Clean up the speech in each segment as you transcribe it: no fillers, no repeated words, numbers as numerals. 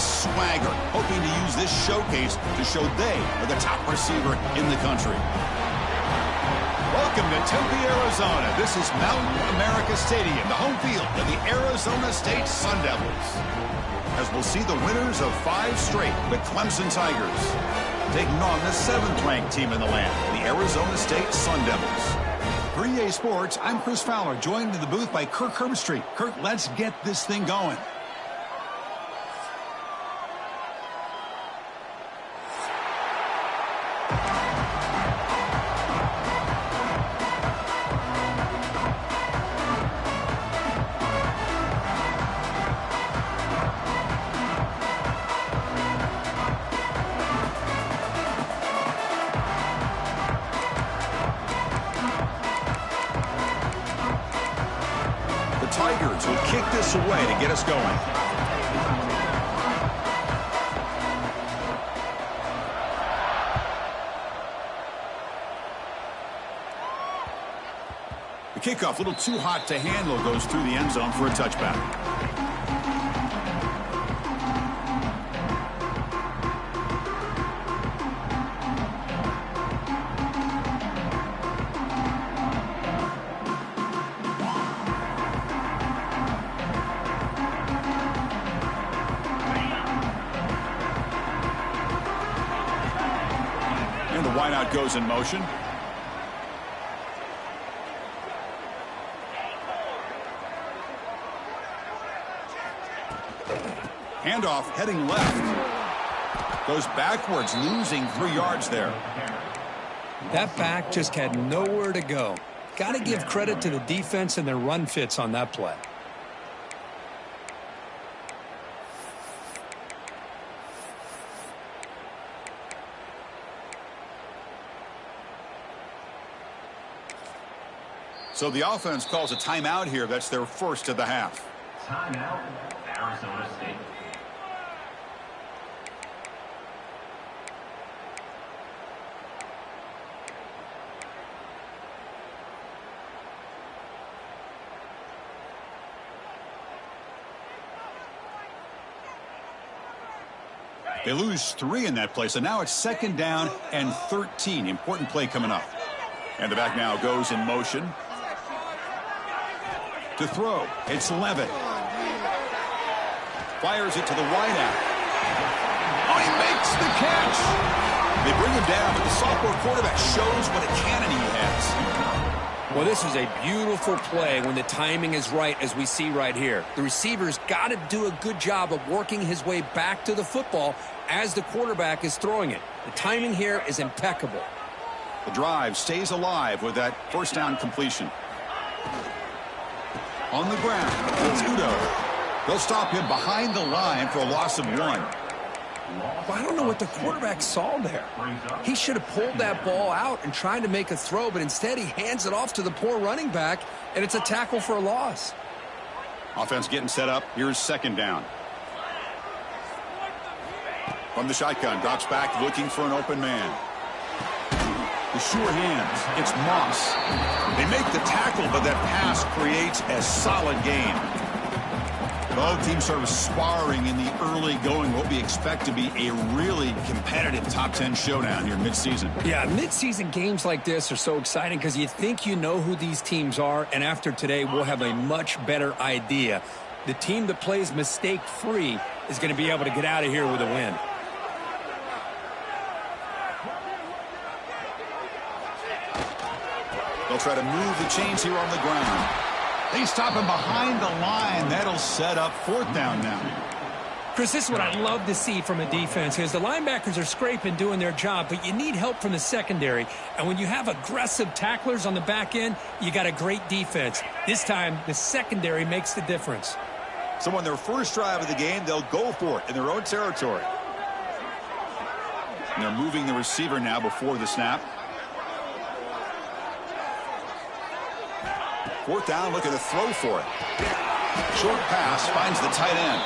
swagger, hoping to use this showcase to show they are the top receiver in the country. Welcome to Tempe, Arizona. This is Mountain America Stadium, the home field of the Arizona State Sun Devils. As we'll see the winners of 5 straight, the Clemson Tigers, taking on the 7th-ranked team in the land, the Arizona State Sun Devils. For EA Sports, I'm Chris Fowler, joined in the booth by Kirk Herbstreit. Kirk, let's get this thing going. Tigers will kick this away to get us going. The kickoff, a little too hot to handle, goes through the end zone for a touchback. And the wideout goes in motion. Handoff heading left. Goes backwards, losing 3 yards there. That back just had nowhere to go. Got to give credit to the defense and their run fits on that play. So the offense calls a timeout here. That's their first of the half. Timeout, Arizona State. They lose 3 in that play, so now it's 2nd down and 13. Important play coming up. And the back now goes in motion. To throw, it's Levitt. Fires it to the wideout. Oh, he makes the catch. They bring him down, but the sophomore quarterback shows what a cannon he has. Well, this is a beautiful play when the timing is right, as we see right here. The receiver's got to do a good job of working his way back to the football as the quarterback is throwing it. The timing here is impeccable. The drive stays alive with that first down completion. On the ground, it's Udo. They'll stop him behind the line for a loss of 1. Well, I don't know what the quarterback saw there. He should have pulled that ball out and tried to make a throw, but instead he hands it off to the poor running back, and it's a tackle for a loss. Offense getting set up. Here's 2nd down. From the shotgun, drops back looking for an open man. The sure hands, it's Moss. They make the tackle, but that pass creates a solid gain. Both teams sort of sparring in the early going, what we expect to be a really competitive top 10 showdown here mid-season. Yeah, mid-season games like this are so exciting because you think you know who these teams are, and after today we'll have a much better idea. The team that plays mistake-free is going to be able to get out of here with a win. They'll try to move the chains here on the ground. They stop him behind the line. That'll set up 4th down now. Chris, this is what I love to see from a defense is the linebackers are scraping, doing their job, but you need help from the secondary. And when you have aggressive tacklers on the back end, you got a great defense. This time, the secondary makes the difference. So on their first drive of the game, they'll go for it in their own territory. And they're moving the receiver now before the snap. 4th down, looking to throw for it. Short pass finds the tight end.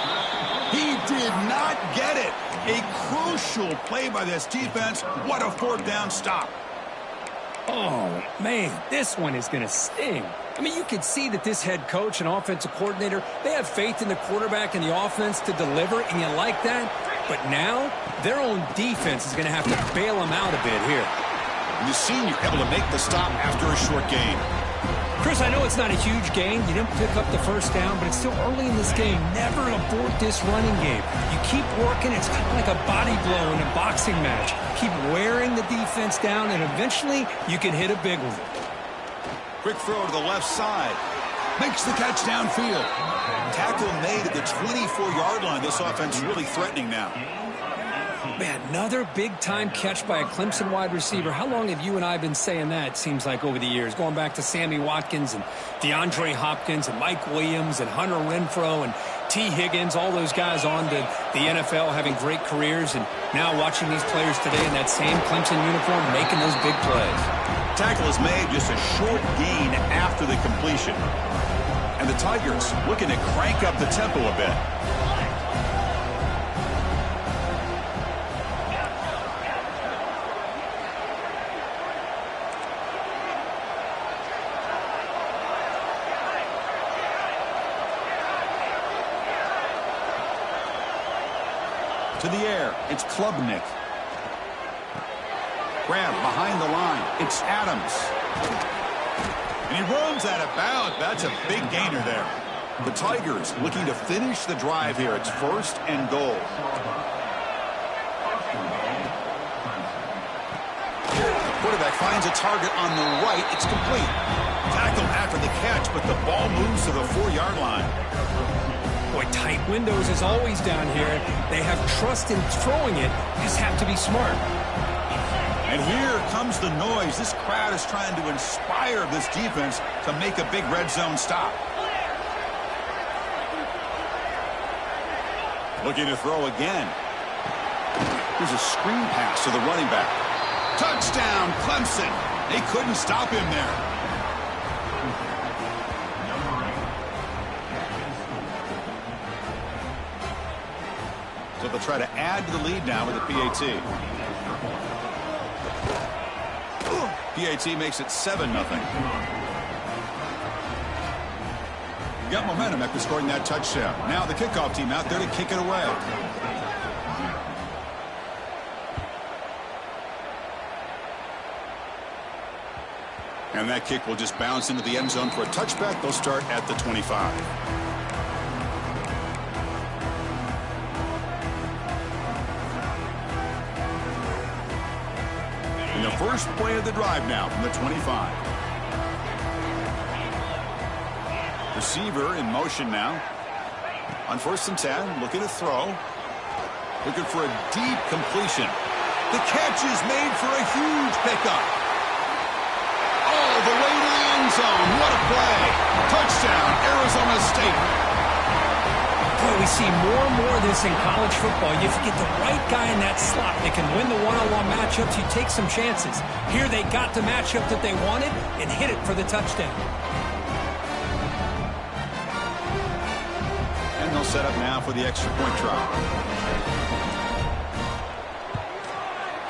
He did not get it. A crucial play by this defense. What a 4th down stop. Oh, man, this one is going to sting. I mean, you could see that this head coach and offensive coordinator, they have faith in the quarterback and the offense to deliver, and you like that. But now, their own defense is going to have to bail them out a bit here. And the senior able to make the stop after a short gain. Chris, I know it's not a huge gain. You didn't pick up the first down, but it's still early in this game. Never abort this running game. You keep working. It's kind of like a body blow in a boxing match. Keep wearing the defense down, and eventually you can hit a big one. Quick throw to the left side. Makes the catch downfield. Tackle made at the 24-yard line. This offense really threatening now. Man, another big-time catch by a Clemson wide receiver. How long have you and I been saying that, it seems like, over the years? Going back to Sammy Watkins and DeAndre Hopkins and Mike Williams and Hunter Renfrow and T. Higgins, all those guys on to the NFL having great careers, and now watching these players today in that same Clemson uniform making those big plays. Tackle is made just a short gain after the completion. And the Tigers looking to crank up the tempo a bit. To the air, it's Klubnik. Grab behind the line, it's Adams. And he runs out of bounds. That's a big gainer there. The Tigers looking to finish the drive here. It's 1st and goal. The quarterback finds a target on the right. It's complete. Tackle after the catch, but the ball moves to the 4-yard line. Boy, tight windows is always down here. They have trust in throwing it. Just have to be smart. And here comes the noise. This crowd is trying to inspire this defense to make a big red zone stop. Looking to throw again. Here's a screen pass to the running back. Touchdown, Clemson. They couldn't stop him there. So they'll try to add to the lead now with the PAT. PAT makes it 7-0. Got momentum after scoring that touchdown. Now the kickoff team out there to kick it away. And that kick will just bounce into the end zone for a touchback. They'll start at the 25. The first play of the drive now from the 25. Receiver in motion now. On 1st and 10, looking to throw. Looking for a deep completion. The catch is made for a huge pickup. All the way to the end zone. What a play. Touchdown, Arizona State. Boy, we see more and more of this in college football. If you get the right guy in that slot, they can win the one-on-one matchups. You take some chances. Here they got the matchup that they wanted and hit it for the touchdown. And they'll set up now for the extra point try.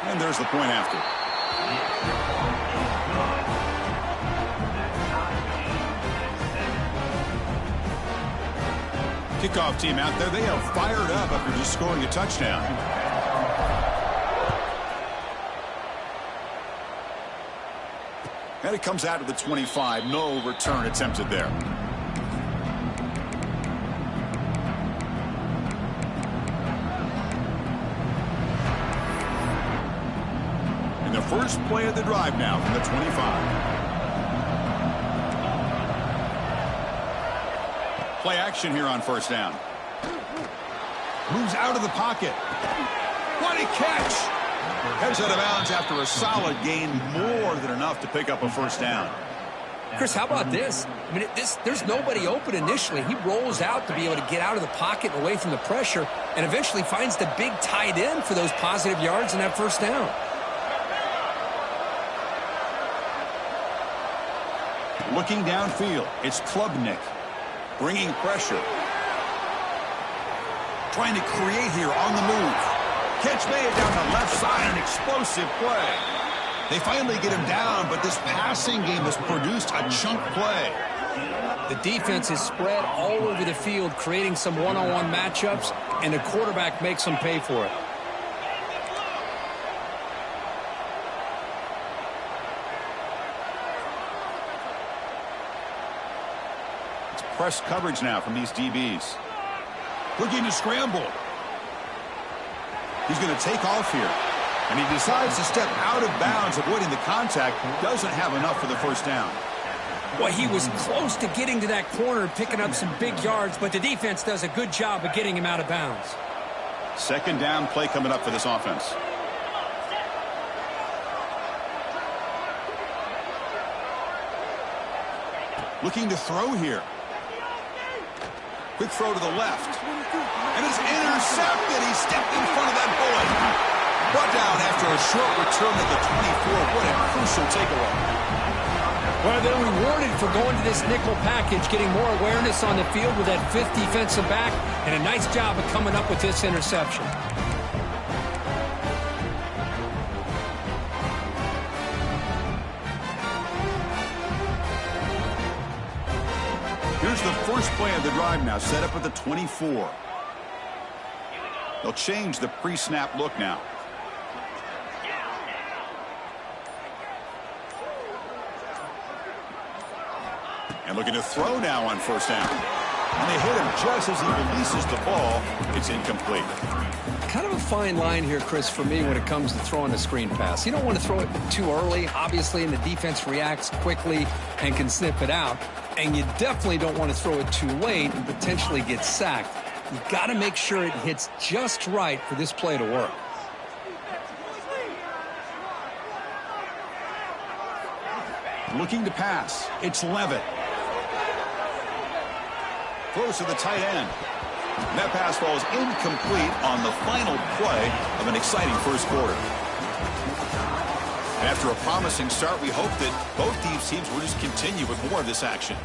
And there's the point after. Kickoff team out there. They are fired up after just scoring a touchdown. And it comes out to the 25. No return attempted there. And the first play of the drive now from the 25. Play action here on 1st down. Moves out of the pocket. What a catch! Heads out of bounds after a solid gain, more than enough to pick up a 1st down. Chris, how about this? I mean, there's nobody open initially. He rolls out to be able to get out of the pocket and away from the pressure, and eventually finds the big tight end for those positive yards in that 1st down. Looking downfield, it's Klubnik. Bringing pressure. Trying to create here on the move. Catch made down the left side, an explosive play. They finally get him down, but this passing game has produced a chunk play. The defense is spread all over the field, creating some one-on-one matchups, and the quarterback makes them pay for it. It's press coverage now from these DBs. Looking to scramble. He's going to take off here. And he decides to step out of bounds, avoiding the contact. Doesn't have enough for the first down. Well, he was close to getting to that corner, picking up some big yards, but the defense does a good job of getting him out of bounds. Second down play coming up for this offense. Looking to throw here. Quick throw to the left. And it's intercepted. He stepped in front of that bullet. Brought down after a short return at the 24. What a crucial takeaway. Well, they're rewarded for going to this nickel package, getting more awareness on the field with that fifth defensive back, and a nice job of coming up with this interception. Here's the first play of the drive now, set up at the 24. They'll change the pre-snap look now. And looking to throw now on first down. And they hit him just as he releases the ball. It's incomplete. Kind of a fine line here, Chris, for me when it comes to throwing a screen pass. You don't want to throw it too early, obviously, and the defense reacts quickly and can snip it out. And you definitely don't want to throw it too late and potentially get sacked. You've got to make sure it hits just right for this play to work. Looking to pass. It's Levitt. Throws to the tight end. And that pass falls incomplete on the final play of an exciting first quarter. And after a promising start, we hope that both these teams will just continue with more of this action.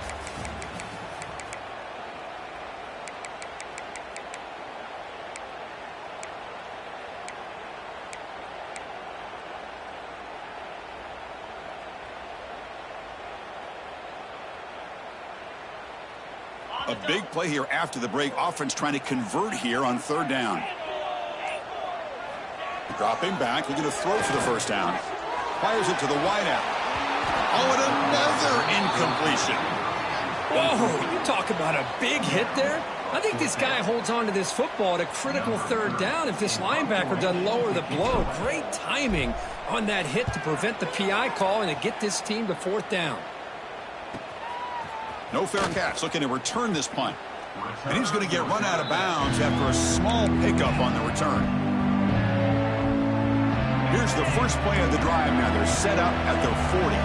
A big play here after the break. Offense trying to convert here on third down. Dropping back, looking to throw for the first down. Fires it to the wideout. Oh, and another incompletion. Whoa, you talk about a big hit there. I think this guy holds on to this football at a critical third down if this linebacker doesn't lower the blow. Great timing on that hit to prevent the PI call and to get this team to fourth down. No fair catch, looking to return this punt. And he's going to get run out of bounds after a small pickup on the return. Here's the first play of the drive now. They're set up at their 40.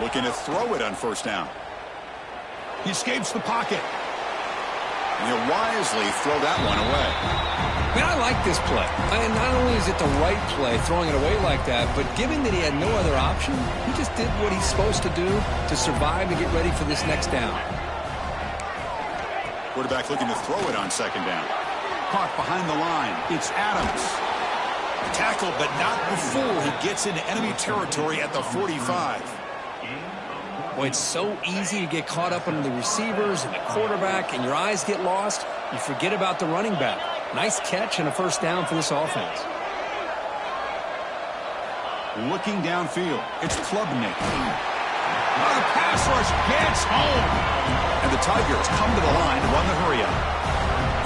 Looking to throw it on first down. He escapes the pocket. And he'll wisely throw that one away. Man, I like this play. And not only is it the right play, throwing it away like that, but given that he had no other option, he just did what he's supposed to do to survive and get ready for this next down. Quarterback looking to throw it on second down. Caught behind the line. It's Adams. Tackled, but not before he gets into enemy territory at the 45. Boy, it's so easy to get caught up in the receivers and the quarterback, and your eyes get lost. You forget about the running back. Nice catch and a first down for this offense. Looking downfield, it's Klubnik. Oh, the pass rush gets home. And the Tigers come to the line to run the hurry-up.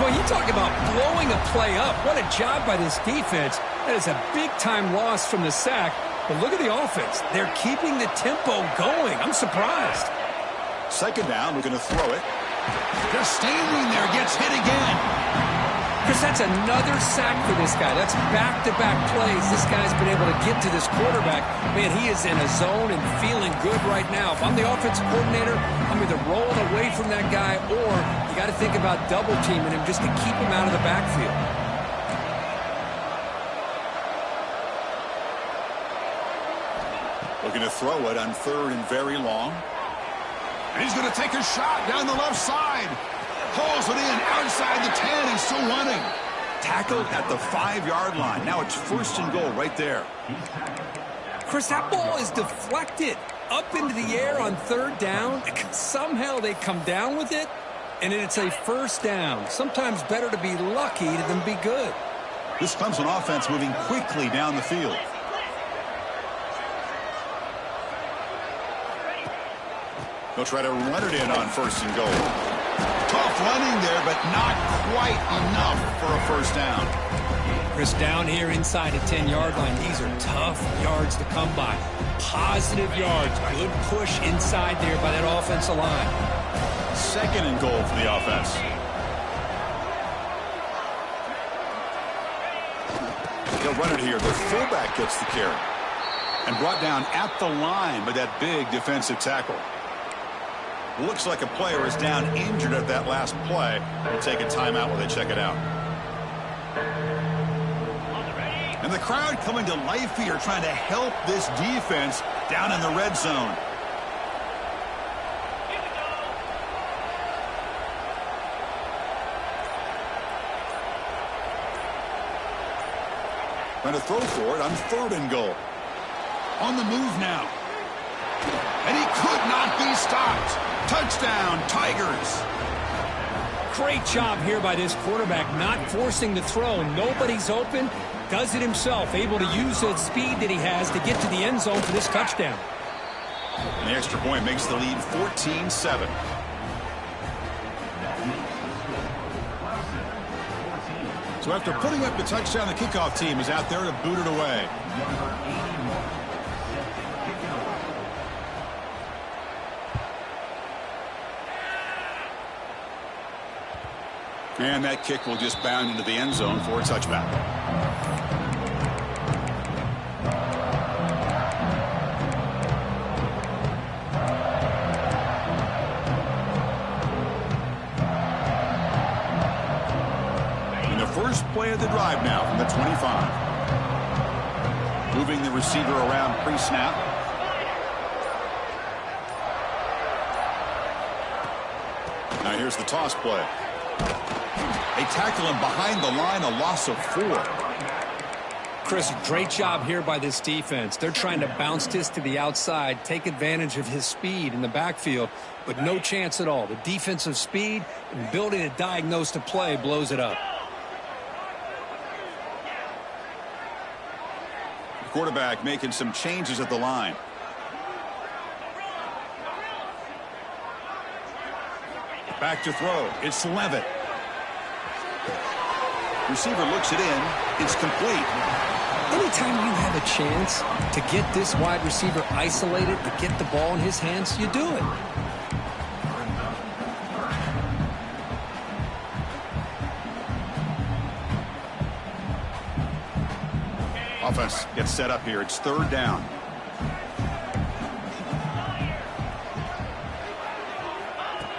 Boy, you talk about blowing a play up. What a job by this defense. That is a big-time loss from the sack. But look at the offense. They're keeping the tempo going. I'm surprised. Second down, we're going to throw it. Just standing there, gets hit again. Chris, that's another sack for this guy. That's back-to-back plays. This guy's been able to get to this quarterback. Man, he is in a zone and feeling good right now. If I'm the offensive coordinator, I'm either rolling away from that guy or you got to think about double-teaming him just to keep him out of the backfield. Looking to throw it on third and very long. And he's going to take a shot down the left side. Pulls it in outside the 10 and still running. Tackled at the 5-yard line. Now it's 1st and goal right there. Chris, that ball is deflected up into the air on 3rd down. Somehow they come down with it, and it's a 1st down. Sometimes better to be lucky than be good. This Clemson offense moving quickly down the field. They'll try to run it in on 1st and goal. Tough running there, but not quite enough for a 1st down. Chris, down here inside the 10-yard line, these are tough yards to come by. Positive yards, good push inside there by that offensive line. 2nd and goal for the offense. They'll run it here. The fullback gets the carry. And brought down at the line by that big defensive tackle. Looks like a player is down injured at that last play. We'll take a timeout while they check it out. And the crowd coming to life here, trying to help this defense down in the red zone. Trying to throw for it on 3rd and goal. On the move now. And he could not be stopped. Touchdown, Tigers. Great job here by this quarterback, not forcing the throw. Nobody's open. Does it himself, able to use the speed that he has to get to the end zone for this touchdown. And the extra point makes the lead 14-7. So after putting up the touchdown, the kickoff team is out there to boot it away. And that kick will just bound into the end zone for a touchback. And the first play of the drive now from the 25. Moving the receiver around pre-snap. Now here's the toss play. They tackle him behind the line, a loss of 4. Chris, great job here by this defense. They're trying to bounce this to the outside, take advantage of his speed in the backfield, but no chance at all. The defensive speed and ability to diagnose the play blows it up. The quarterback making some changes at the line. Back to throw. It's Levitt. Receiver looks it in. It's complete. Anytime you have a chance to get this wide receiver isolated, to get the ball in his hands, you do it. Offense gets set up here. It's 3rd down.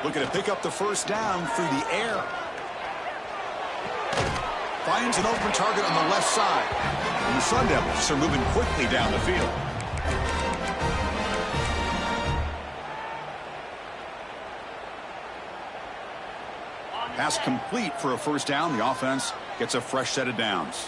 Looking to pick up the 1st down through the air. Finds an open target on the left side. And the Sun Devils are moving quickly down the field. Pass complete for a 1st down. The offense gets a fresh set of downs.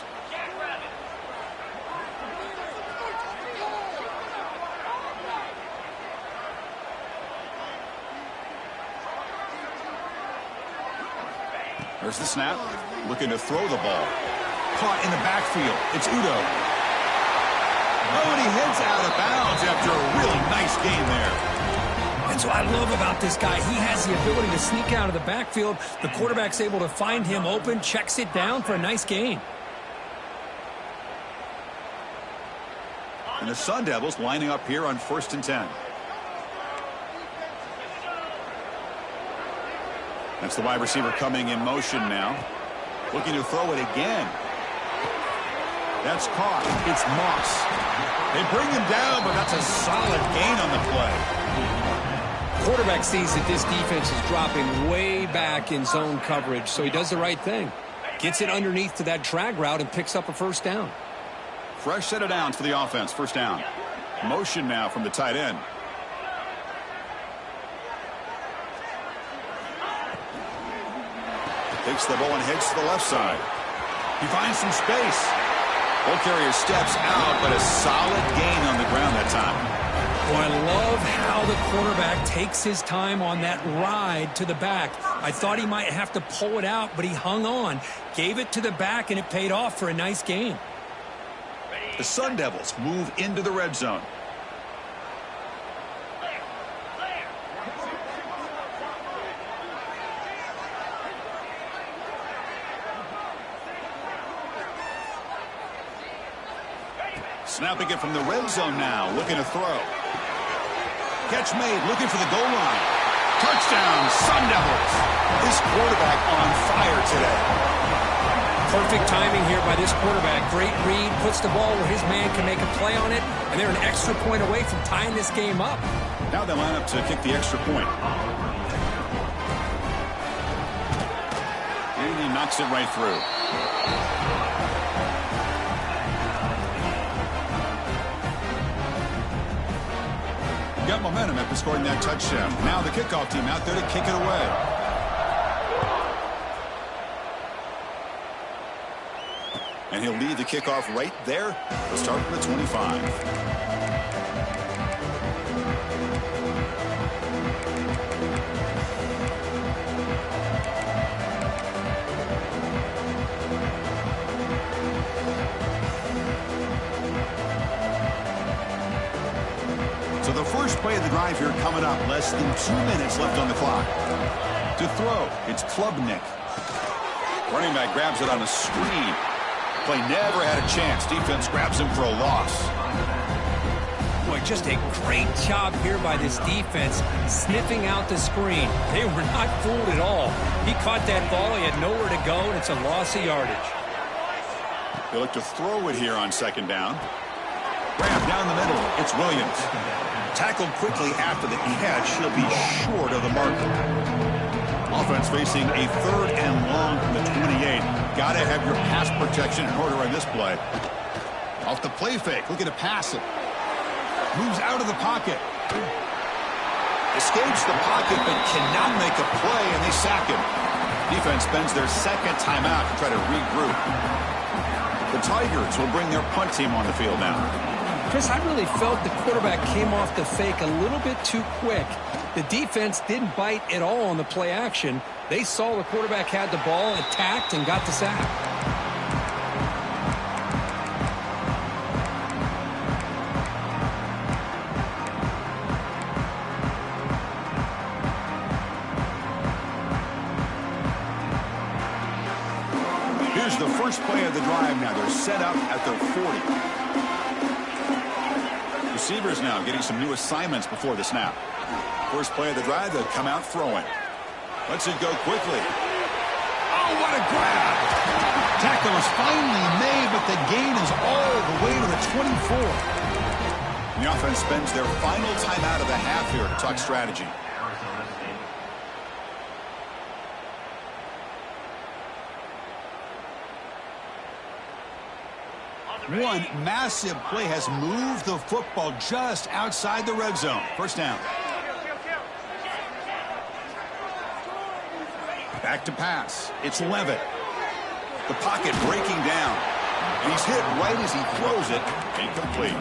There's the snap. Looking to throw the ball. Caught in the backfield. It's Udo. Oh, and he heads out of bounds after a really nice game there. That's what I love about this guy. He has the ability to sneak out of the backfield. The quarterback's able to find him open, checks it down for a nice gain. And the Sun Devils lining up here on 1st and 10. That's the wide receiver coming in motion now. Looking to throw it again. That's caught. It's Moss. They bring him down, but that's a solid gain on the play. Quarterback sees that this defense is dropping way back in zone coverage, so he does the right thing. Gets it underneath to that drag route and picks up a 1st down. Fresh set of downs for the offense. 1st down. Motion now from the tight end. Takes the ball and heads to the left side. He finds some space. Ball carrier steps out, but a solid gain on the ground that time. Well, I love how the quarterback takes his time on that ride to the back. I thought he might have to pull it out, but he hung on, gave it to the back, and it paid off for a nice gain. The Sun Devils move into the red zone. Snapping it from the red zone now, looking to throw. Catch made, looking for the goal line. Touchdown, Sun Devils. This quarterback on fire today. Perfect timing here by this quarterback. Great read, puts the ball where his man can make a play on it, and they're an extra point away from tying this game up. Now they line up to kick the extra point. And he knocks it right through. Got momentum after scoring that touchdown. Now the kickoff team out there to kick it away. And he'll lead the kickoff right there. He'll start from the 25. So the first play of the drive here coming up. Less than 2 minutes left on the clock. To throw, it's Klubnik. Running back grabs it on a screen. Play never had a chance. Defense grabs him for a loss. Boy, just a great job here by this defense, sniffing out the screen. They were not fooled at all. He caught that ball. He had nowhere to go, and it's a loss of yardage. They look to throw it here on second down. Grab down the middle. It's Williams. Tackled quickly after the catch. He'll be short of the marker. Offense facing a 3rd and long from the 28. Got to have your pass protection in order on this play. Off the play fake. Looking to pass it. Moves out of the pocket. Escapes the pocket but cannot make a play, and they sack him. Defense spends their second timeout to try to regroup. The Tigers will bring their punt team on the field now. Chris, I really felt the quarterback came off the fake a little bit too quick. The defense didn't bite at all on the play action. They saw the quarterback had the ball, attacked, and got the sack. Here's the first play of the drive now. They're set up at their 40. Receivers now getting some new assignments before the snap. First play of the drive, they'll come out throwing. Lets it go quickly. Oh, what a grab! Tackle is finally made, but the gain is all the way to the 24. And the offense spends their final timeout of the half here to talk strategy. One massive play has moved the football just outside the red zone. First down. Back to pass. It's Levitt. The pocket breaking down. And he's hit right as he throws it. Incomplete.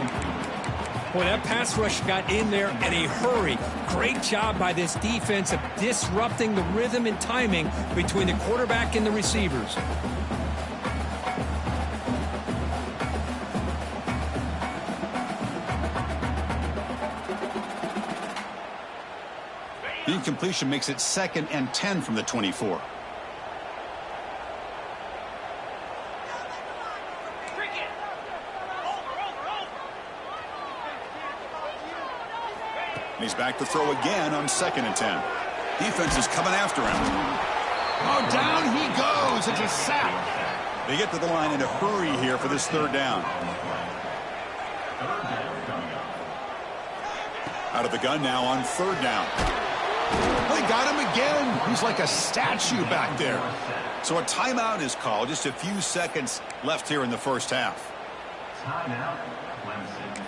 Boy, that pass rush got in there in a hurry. Great job by this defense of disrupting the rhythm and timing between the quarterback and the receivers. The incompletion makes it 2nd and 10 from the 24. And he's back to throw again on 2nd and 10. Defense is coming after him. Oh, down he goes. It's a sack. They get to the line in a hurry here for this 3rd down. Out of the gun now on 3rd down. They got him again. He's like a statue back there. So a timeout is called. Just a few seconds left here in the first half. Timeout, Clemson.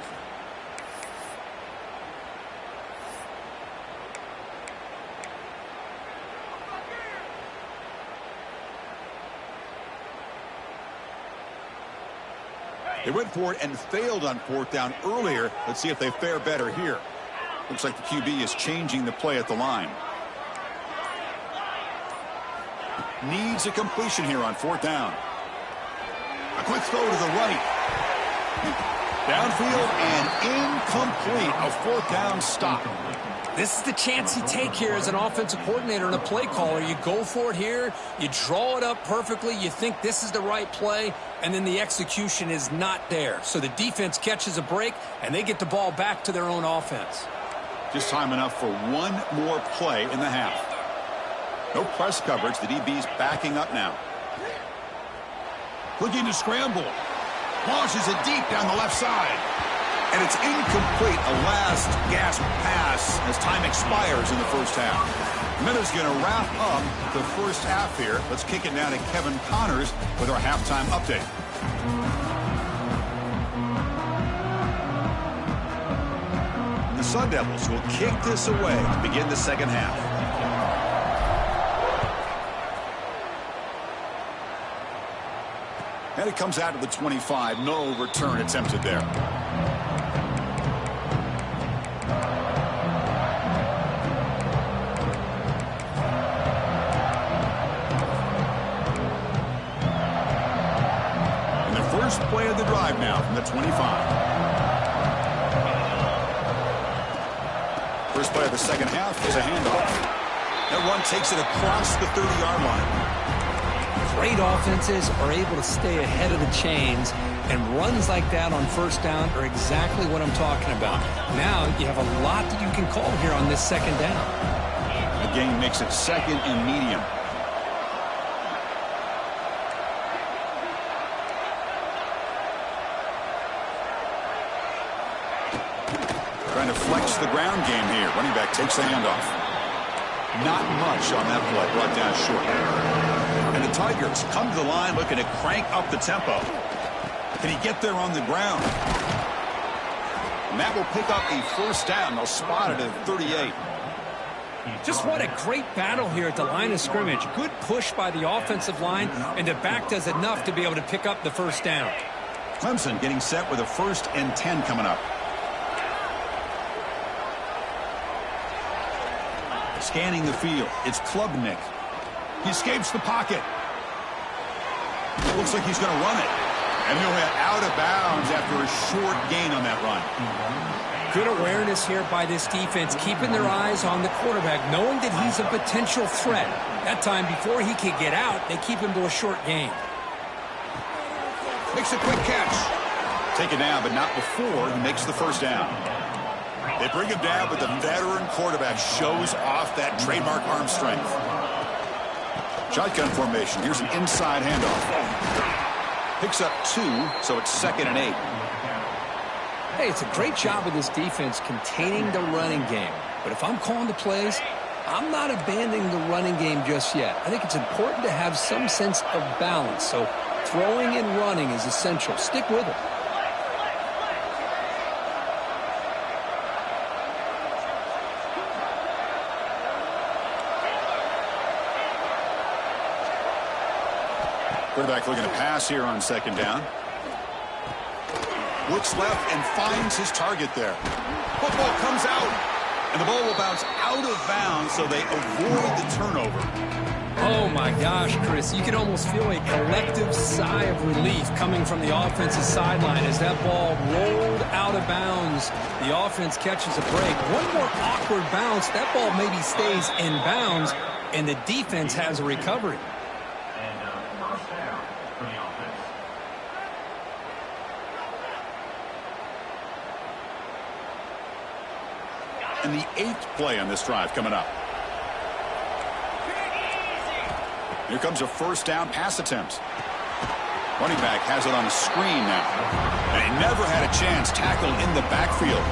They went for it and failed on fourth down earlier. Let's see if they fare better here. Looks like the QB is changing the play at the line. Needs a completion here on fourth down. A quick throw to the right. Downfield and incomplete. A fourth down stop. This is the chance you take here as an offensive coordinator and a play caller. You go for it here. You draw it up perfectly. You think this is the right play, and then the execution is not there. So the defense catches a break, and they get the ball back to their own offense. Just time enough for one more play in the half. No press coverage. The DB's backing up now. Looking to scramble. Launches it deep down the left side. And it's incomplete. A last gasp pass as time expires in the first half. Miller's going to wrap up the first half here. Let's kick it now to Kevin Connors with our halftime update. The Sun Devils will kick this away to begin the second half. And it comes out to the 25. No return attempted there. And the first play of the drive now from the 25. First play of the second half is a handoff. That run takes it across the 30-yard line. Great offenses are able to stay ahead of the chains, and runs like that on first down are exactly what I'm talking about. Now you have a lot that you can call here on this second down. The game makes it second and medium. Trying to flex the ground game here. Running back takes the handoff. Not much on that play. Brought down short. And the Tigers come to the line looking to crank up the tempo. Can he get there on the ground? And that will pick up a first down. They'll spot it at 38. Just what a great battle here at the line of scrimmage. Good push by the offensive line, and the back does enough to be able to pick up the first down. Clemson getting set with a 1st and 10 coming up. Scanning the field. It's Klubnik. He escapes the pocket. Looks like he's going to run it. And he'll head out of bounds after a short gain on that run. Good awareness here by this defense, keeping their eyes on the quarterback, knowing that he's a potential threat. That time, before he can get out, they keep him to a short gain. Makes a quick catch. Take it down, but not before he makes the first down. They bring him down, but the veteran quarterback shows off that trademark arm strength. Shotgun formation. Here's an inside handoff. Picks up 2, so it's 2nd and 8. Hey, it's a great job of this defense containing the running game. But if I'm calling the plays, I'm not abandoning the running game just yet. I think it's important to have some sense of balance. So throwing and running is essential. Stick with it. Quarterback looking to pass here on 2nd down. Looks left and finds his target there. Football comes out, and the ball will bounce out of bounds, so they avoid the turnover. Oh, my gosh, Chris. You can almost feel a collective sigh of relief coming from the offensive sideline as that ball rolled out of bounds. The offense catches a break. One more awkward bounce. That ball maybe stays in bounds, and the defense has a recovery. And the 8th play on this drive coming up. Here comes a first down pass attempt. Running back has it on the screen now. And he never had a chance tackled in the backfield.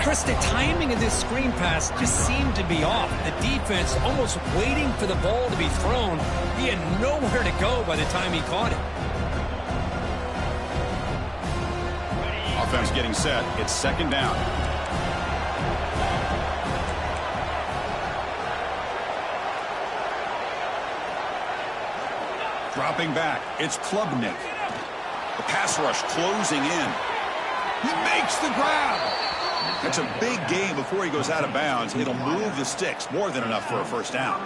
Chris, the timing of this screen pass just seemed to be off. The defense almost waiting for the ball to be thrown. He had nowhere to go by the time he caught it. Offense getting set. It's 2nd down. Dropping back, it's Klubnik. The pass rush closing in. He makes the grab. That's a big gain before he goes out of bounds. It'll move the sticks more than enough for a first down.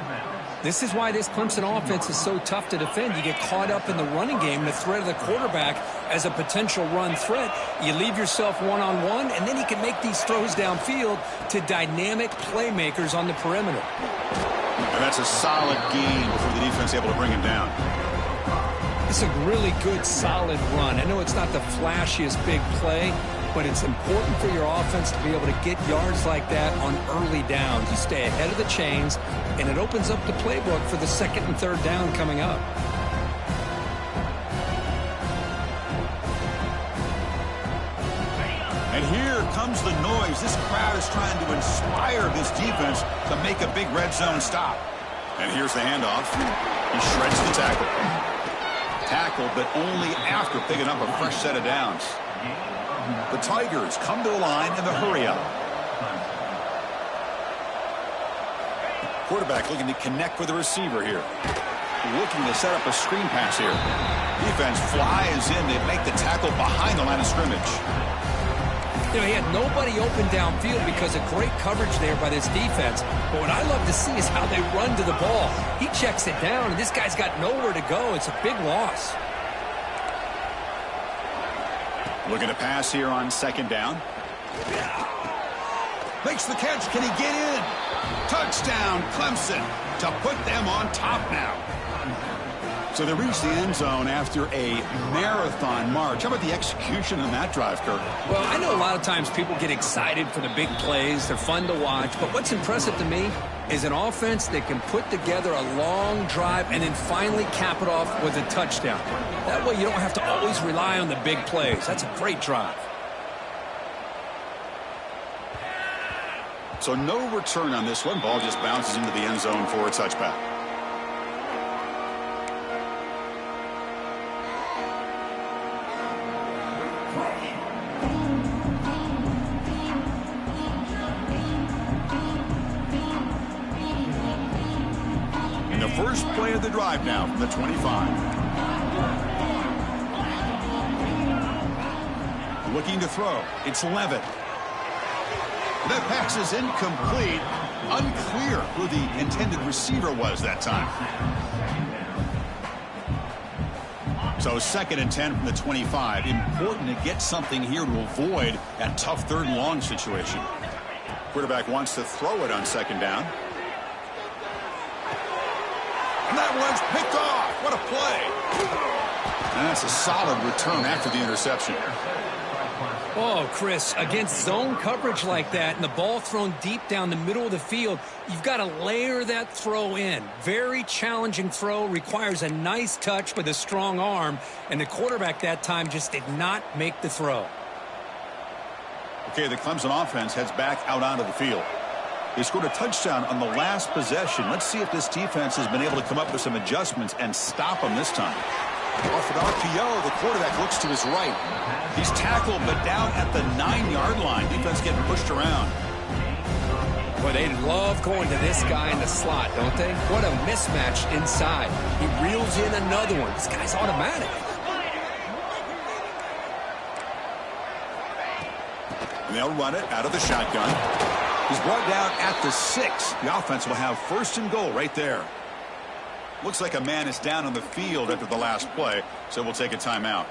This is why this Clemson offense is so tough to defend. You get caught up in the running game, the threat of the quarterback as a potential run threat. You leave yourself one-on-one, and then he can make these throws downfield to dynamic playmakers on the perimeter. And that's a solid gain before the defense is able to bring him down. It's a really good, solid run. I know it's not the flashiest big play, but it's important for your offense to be able to get yards like that on early downs. You stay ahead of the chains, and it opens up the playbook for the second and third down coming up. And here comes the noise. This crowd is trying to inspire this defense to make a big red zone stop. And here's the handoff. He shreds the tackle. Tackle, but only after picking up a fresh set of downs. The Tigers come to a line in the hurry-up. Quarterback looking to connect with the receiver here. Looking to set up a screen pass here. Defense flies in. They make the tackle behind the line of scrimmage. You know, he had nobody open downfield because of great coverage there by this defense. But what I love to see is how they run to the ball. He checks it down, and this guy's got nowhere to go. It's a big loss. Looking to pass here on second down. Makes the catch. Can he get in? Touchdown, Clemson, to put them on top now. So they reach the end zone after a marathon march. How about the execution in that drive, Kirk? Well, I know a lot of times people get excited for the big plays. They're fun to watch. But what's impressive to me is an offense that can put together a long drive and then finally cap it off with a touchdown. That way you don't have to always rely on the big plays. That's a great drive. So no return on this one. Ball just bounces into the end zone for a touchback. And the first play of the drive now from the 25. Looking to throw. It's Levitt. That pass is incomplete. Unclear who the intended receiver was that time. So 2nd and 10 from the 25. Important to get something here to avoid that tough third and long situation. Quarterback wants to throw it on second down. And that one's picked off. What a play. And that's a solid return after the interception. Oh, Chris, against zone coverage like that and the ball thrown deep down the middle of the field, you've got to layer that throw in. Very challenging throw, requires a nice touch with a strong arm, and the quarterback that time just did not make the throw. Okay, the Clemson offense heads back out onto the field. They scored a touchdown on the last possession. Let's see if this defense has been able to come up with some adjustments and stop them this time. Off an RPO, the quarterback looks to his right. He's tackled, but down at the 9-yard line. Defense getting pushed around. Boy, they love going to this guy in the slot, don't they? What a mismatch inside. He reels in another one. This guy's automatic. And they'll run it out of the shotgun. He's brought down at the 6. The offense will have 1st and goal right there. Looks like a man is down on the field after the last play, so we'll take a timeout.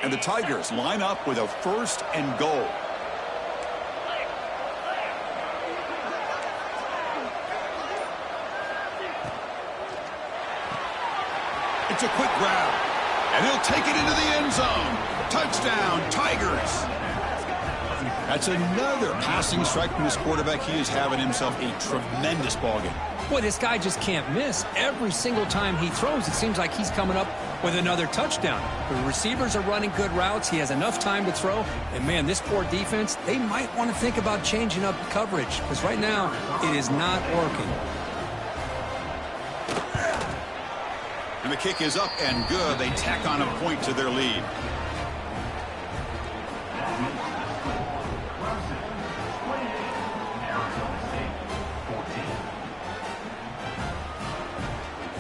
And the Tigers line up with a 1st and goal. It's a quick grab, and he'll take it into the end zone. Touchdown, Tigers. That's another passing strike from this quarterback. He is having himself a tremendous ballgame. Boy, this guy just can't miss. Every single time he throws, it seems like he's coming up with another touchdown. The receivers are running good routes. He has enough time to throw. And, man, this poor defense, they might want to think about changing up coverage because right now it is not working. And the kick is up and good. They tack on a point to their lead.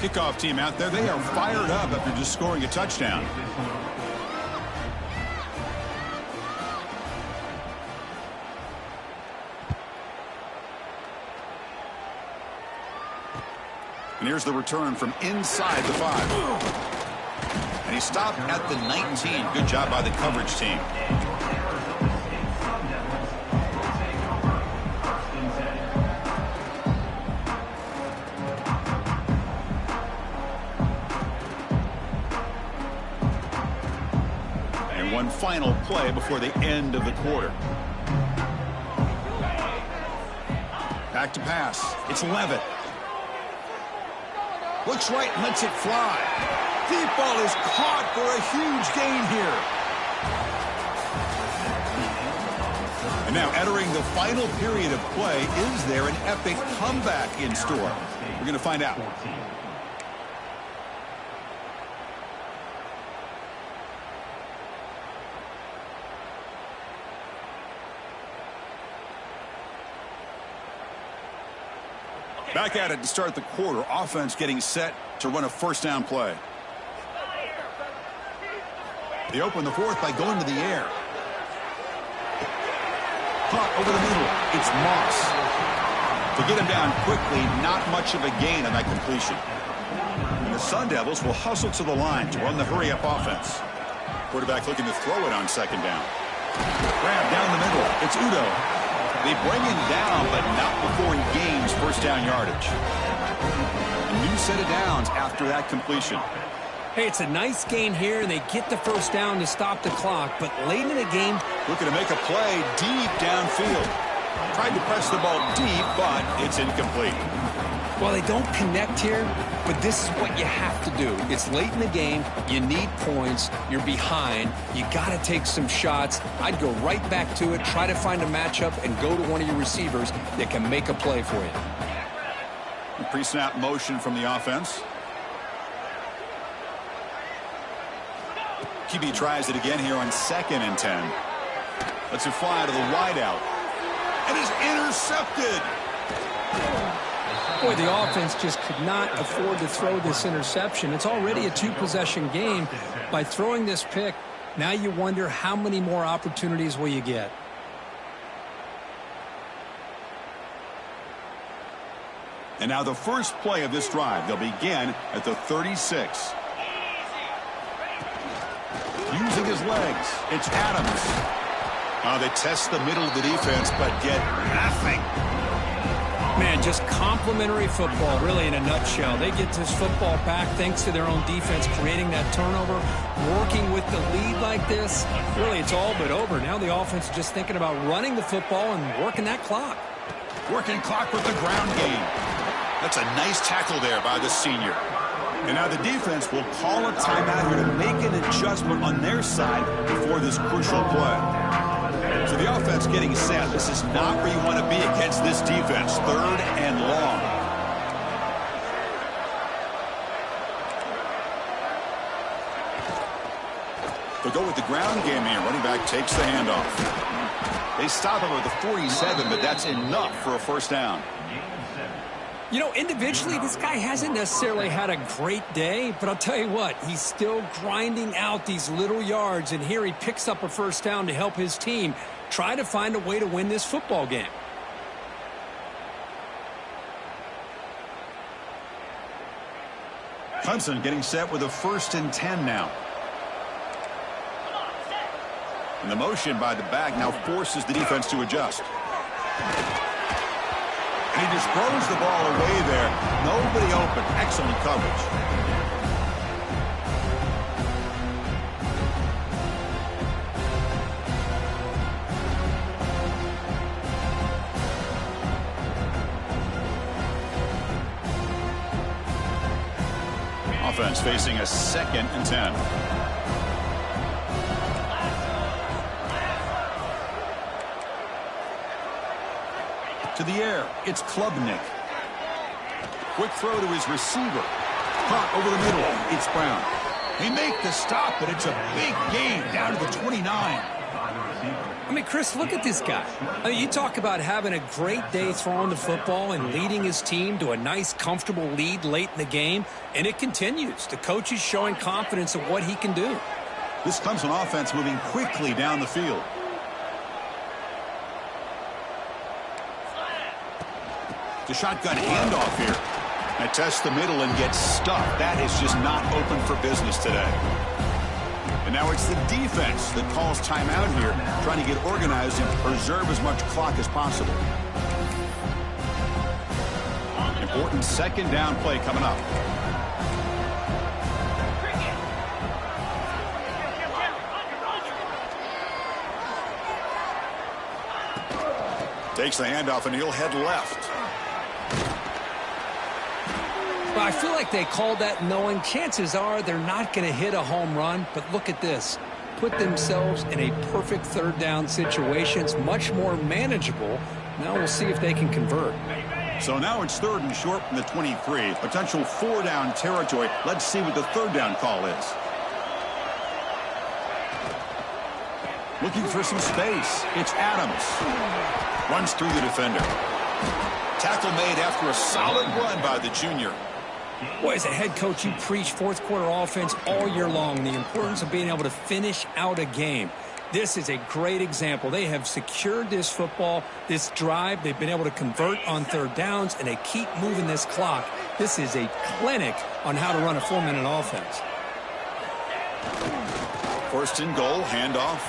Kickoff team out there, they are fired up after just scoring a touchdown. And here's the return from inside the 5. And he stopped at the 19. Good job by the coverage team. And one final play before the end of the quarter. Back to pass. It's Levitt. Looks right and lets it fly. Deep ball is caught for a huge gain here. And now entering the final period of play, is there an epic comeback in store? We're going to find out. Back at it to start the quarter. Offense getting set to run a first down play. They open the fourth by going to the air. Caught over the middle. It's Moss. To get him down quickly, not much of a gain on that completion. And the Sun Devils will hustle to the line to run the hurry-up offense. Quarterback looking to throw it on second down. Grab down the middle. It's Udo. They bring him down, but not before he gains first down yardage. A new set of downs after that completion. Hey, it's a nice gain here, and they get the first down to stop the clock, but late in the game, looking to make a play deep downfield. Tried to press the ball deep, but it's incomplete. Well, they don't connect here, but this is what you have to do. It's late in the game. You need points. You're behind. You got to take some shots. I'd go right back to it, try to find a matchup, and go to one of your receivers that can make a play for you. Pre-snap motion from the offense. QB tries it again here on 2nd and 10. Lets it fly to the wideout. And is intercepted. Boy, the offense just could not afford to throw this interception. It's already a 2-possession game. By throwing this pick, now you wonder how many more opportunities will you get. And now the first play of this drive. They'll begin at the 36. Using his legs, it's Adams. They test the middle of the defense, but get nothing. Man, just complimentary football, really, in a nutshell. They get this football back thanks to their own defense, creating that turnover, working with the lead like this. Really, it's all but over. Now the offense is just thinking about running the football and working that clock. Working clock with the ground game. That's a nice tackle there by the senior. And now the defense will call a timeout here to make an adjustment on their side before this crucial play. So the offense getting set. This is not where you want to be against this defense. 3rd and long. They'll go with the ground game here. Running back takes the handoff. They stop him at the 47, but that's enough for a first down. You know, individually, this guy hasn't necessarily had a great day, but I'll tell you what, he's still grinding out these little yards, and here he picks up a first down to help his team try to find a way to win this football game. Hudson getting set with a 1st and 10 now. And the motion by the back now forces the defense to adjust. And he just throws the ball away there. Nobody open. Excellent coverage. Offense facing a 2nd and 10. To the air, it's Klubnik. Quick throw to his receiver. Caught over the middle, it's Brown. They make the stop, but it's a big gain down to the 29. I mean, Chris, look at this guy. I mean, you talk about having a great day throwing the football and leading his team to a nice, comfortable lead late in the game, and it continues. The coach is showing confidence of what he can do. This Clemson offense moving quickly down the field. The shotgun handoff here. I test the middle and get stuffed. That is just not open for business today. And now it's the defense that calls timeout here, trying to get organized and preserve as much clock as possible. Important second down play coming up. Takes the handoff and he'll head left. Well, I feel like they called that knowing chances are they're not going to hit a home run, but look at this. Put themselves in a perfect third down situation. It's much more manageable. Now we'll see if they can convert. So now it's 3rd and short from the 23. Potential 4-down territory. Let's see what the 3rd down call is. Looking for some space. It's Adams. Runs through the defender. Tackle made after a solid run by the junior. Boy, as a head coach, you preach fourth quarter offense all year long. The importance of being able to finish out a game. This is a great example. They have secured this football, this drive. They've been able to convert on 3rd downs, and they keep moving this clock. This is a clinic on how to run a 4-minute offense. 1st and goal, handoff.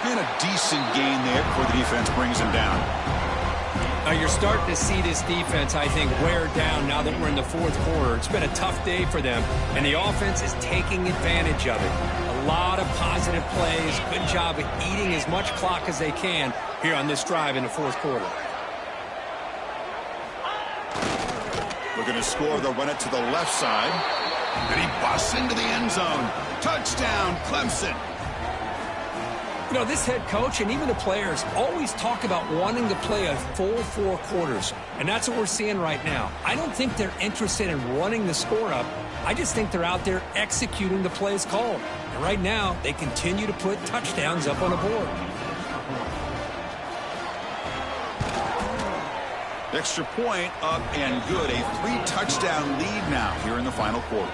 And a decent gain there before the defense brings him down. Now you're starting to see this defense, I think, wear down now that we're in the 4th quarter. It's been a tough day for them, and the offense is taking advantage of it. A lot of positive plays. Good job of eating as much clock as they can here on this drive in the 4th quarter. Looking to score. They'll run it to the left side. And he busts into the end zone. Touchdown, Clemson. You know, this head coach and even the players always talk about wanting to play a full 4 quarters, and that's what we're seeing right now. I don't think they're interested in running the score up. I just think they're out there executing the plays called. And right now, they continue to put touchdowns up on the board. Extra point up and good. A 3-touchdown lead now here in the final quarter.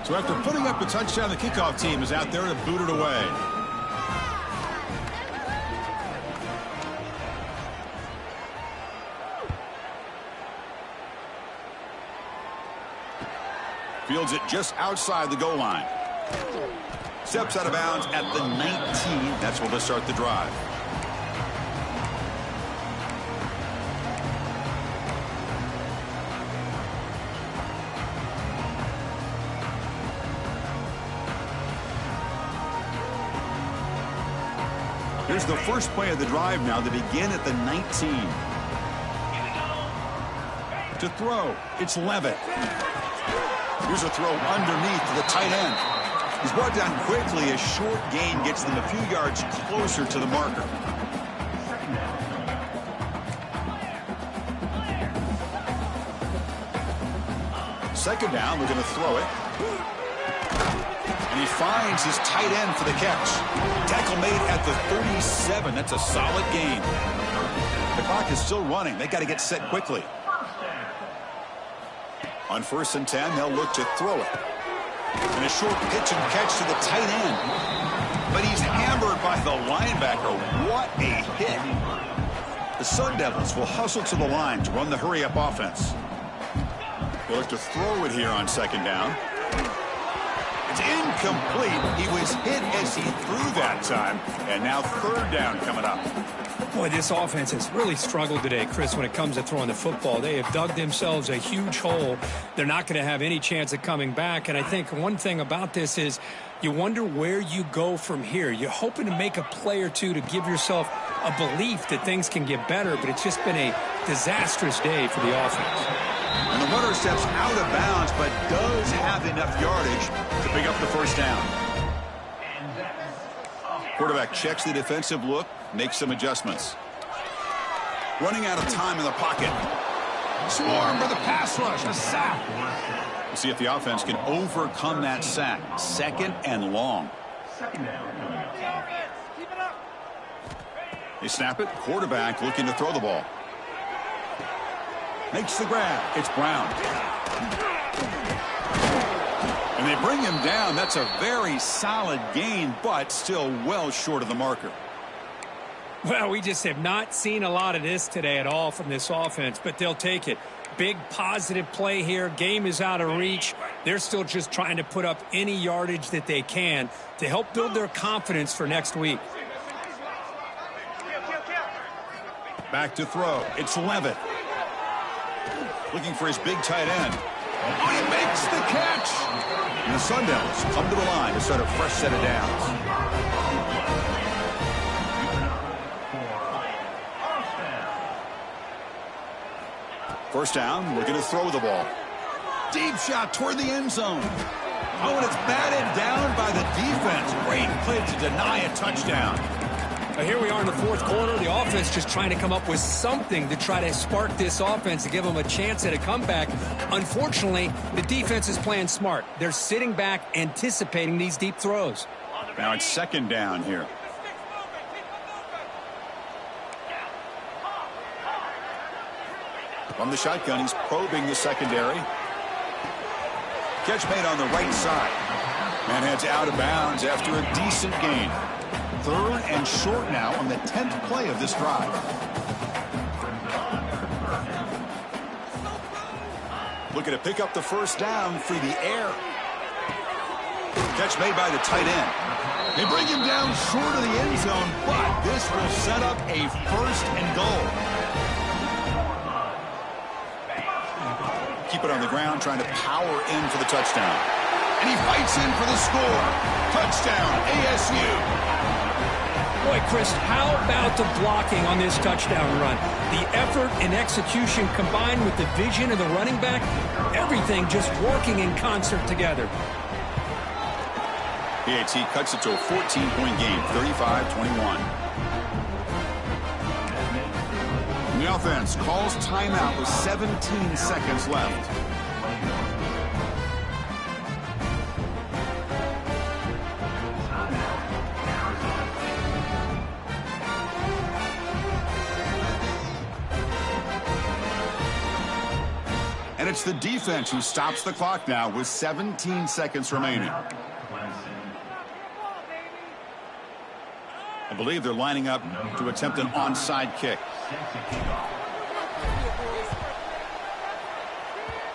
So after putting up a touchdown, the kickoff team is out there to boot it away. Fields it just outside the goal line. Steps out of bounds at the 19. That's where they'll start the drive. Here's the first play of the drive now. They begin at the 19. To throw, it's Levitt. Here's a throw underneath to the tight end. He's brought down quickly. A short gain gets them a few yards closer to the marker. Second down, we're going to throw it. And he finds his tight end for the catch. Tackle made at the 37. That's a solid gain. The clock is still running. They got to get set quickly. On 1st and 10, they'll look to throw it. And a short pitch and catch to the tight end. But he's hammered by the linebacker. What a hit. The Sun Devils will hustle to the line to run the hurry-up offense. They'll look to throw it here on 2nd down. It's incomplete. He was hit as he threw that time. And now 3rd down coming up. Boy, this offense has really struggled today, Chris, when it comes to throwing the football. They have dug themselves a huge hole. They're not going to have any chance of coming back. And I think one thing about this is you wonder where you go from here. You're hoping to make a play or two to give yourself a belief that things can get better, but it's just been a disastrous day for the offense. And the runner steps out of bounds, but does have enough yardage to pick up the 1st down. Quarterback checks the defensive look, makes some adjustments. Running out of time in the pocket. Swarm for the pass rush, a sack. We'll see if the offense can overcome that sack. 2nd and long. Second down coming up. They snap it. Quarterback looking to throw the ball. Makes the grab. It's Brown. And they bring him down. That's a very solid gain, but still well short of the marker. Well, we just have not seen a lot of this today at all from this offense, but they'll take it. Big positive play here. Game is out of reach. They're still just trying to put up any yardage that they can to help build their confidence for next week. Back to throw. It's Levitt. Looking for his big tight end. Oh, he makes the catch. And the Sun Devils come to the line to start a fresh set of downs. First down, we're going to throw the ball. Deep shot toward the end zone. Oh, and it's batted down by the defense. Great play to deny a touchdown. Here we are in the 4th quarter. The offense just trying to come up with something to try to spark this offense to give them a chance at a comeback. Unfortunately, the defense is playing smart. They're sitting back, anticipating these deep throws. Now it's 2nd down here. From the shotgun, he's probing the secondary. Catch made on the right side. And heads out of bounds after a decent gain. 3rd and short now on the 10th play of this drive. Looking to pick up the first down through the air. Catch made by the tight end. They bring him down short of the end zone, but this will set up a 1st and goal. Keep it on the ground, trying to power in for the touchdown. And he fights in for the score. Touchdown, ASU. Boy, Chris, how about the blocking on this touchdown run? The effort and execution combined with the vision of the running back, everything just working in concert together. PAT cuts it to a 14-point game, 35-21. The offense calls timeout with 17 seconds left. And it's the defense who stops the clock now with 17 seconds remaining. I believe they're lining up to attempt an onside kick.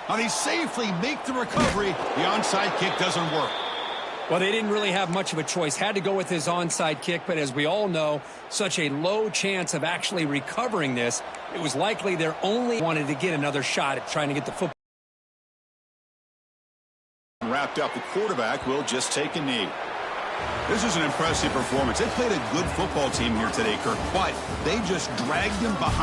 Now they safely make the recovery. The onside kick doesn't work. Well, they didn't really have much of a choice. Had to go with his onside kick, but as we all know, such a low chance of actually recovering this. It was likely they're only wanted to get another shot at trying to get the football. Wrapped up, the quarterback will just take a knee. This is an impressive performance. They played a good football team here today, Kirk, but they just dragged them behind.